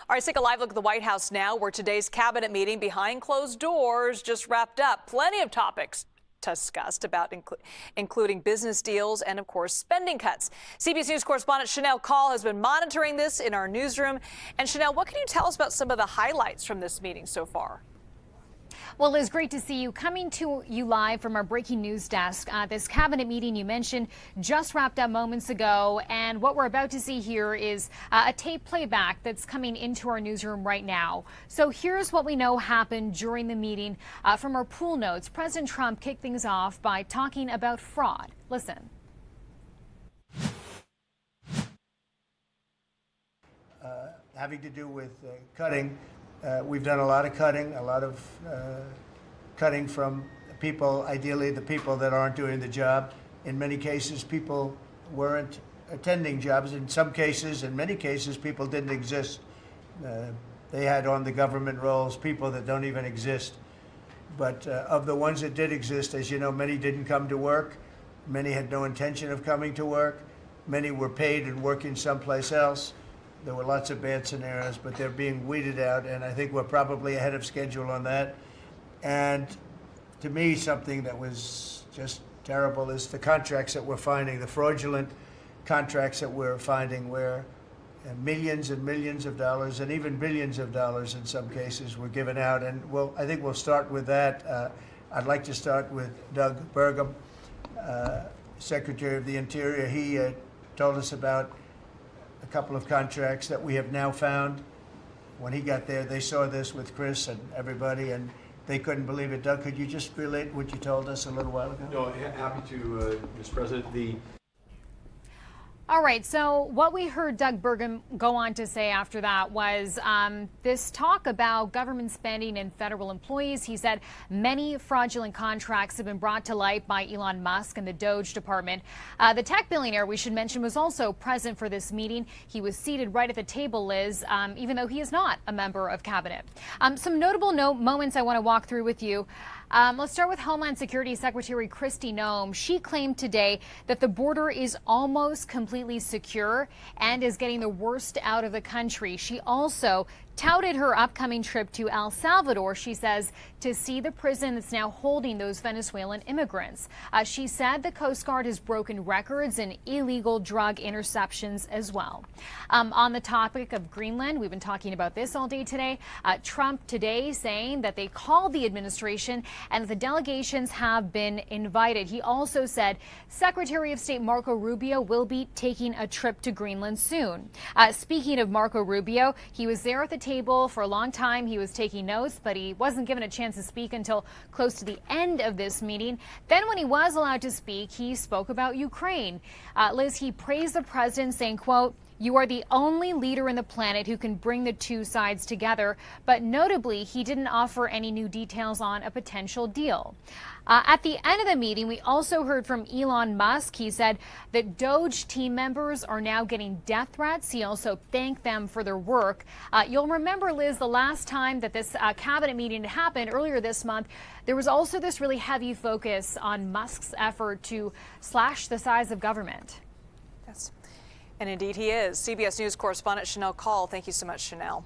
All right, let's take a live look at the White House now, where today's cabinet meeting behind closed doors just wrapped up. Plenty of topics discussed about including business deals and, of course, spending cuts. CBS News correspondent Shanelle Kaul has been monitoring this in our newsroom. And Shanelle, what can you tell us about some of the highlights from this meeting so far? Well, Liz, great to see you. Coming to you live from our breaking news desk. This cabinet meeting you mentioned just wrapped up moments ago. And what we're about to see here is a tape playback that's coming into our newsroom right now. So here's what we know happened during the meeting from our pool notes. President Trump kicked things off by talking about fraud. Listen. Having to do with cutting. We've done a lot of cutting, cutting from people, ideally the people that aren't doing the job. In many cases, people weren't attending jobs. In some cases, in many cases, people didn't exist. They had on the government rolls people that don't even exist. But of the ones that did exist, as you know, many didn't come to work. Many had no intention of coming to work. Many were paid and working someplace else. There were lots of bad scenarios, but they're being weeded out, and I think we're probably ahead of schedule on that. And to me, something that was just terrible is the contracts that we're finding, the fraudulent contracts that we're finding, where millions and millions of dollars and even billions of dollars in some cases were given out. And I think we'll start with that. I'd like to start with Doug Burgum, Secretary of the Interior. He told us about a couple of contracts that we have now found. When he got there, they saw this with Chris and everybody, and they couldn't believe it. Doug, could you just relate what you told us a little while ago? No, happy to, Mr. President. All right, so what we heard Doug Burgum go on to say after that was this talk about government spending and federal employees. He said many fraudulent contracts have been brought to light by Elon Musk and the Doge department. The tech billionaire, we should mention, was also present for this meeting. He was seated right at the table, Liz, even though he is not a member of cabinet. Some notable moments I want to walk through with you. Let's start with Homeland Security Secretary Kristi Noem. She claimed today that the border is almost completely secure and is getting the worst out of the country. She also touted her upcoming trip to El Salvador, she says, to see the prison that's now holding those Venezuelan immigrants. She said the Coast Guard has broken records in illegal drug interceptions as well. On the topic of Greenland, we've been talking about this all day today. Trump today saying that they called the administration and that the delegations have been invited. He also said Secretary of State Marco Rubio will be taking a trip to Greenland soon. Speaking of Marco Rubio, he was there at the table for a long time. He was taking notes, but he wasn't given a chance to speak until close to the end of this meeting. Then when he was allowed to speak, he spoke about Ukraine. Liz, he praised the president, saying, quote, "You are the only leader in the planet who can bring the two sides together." But notably, he didn't offer any new details on a potential deal. At the end of the meeting, we also heard from Elon Musk. He said that Doge team members are now getting death threats. He also thanked them for their work. You'll remember, Liz, the last time that this cabinet meeting happened earlier this month, there was also this really heavy focus on Musk's effort to slash the size of government. Yes. And indeed he is. CBS News correspondent Shanelle Kaul. Thank you so much, Shanelle.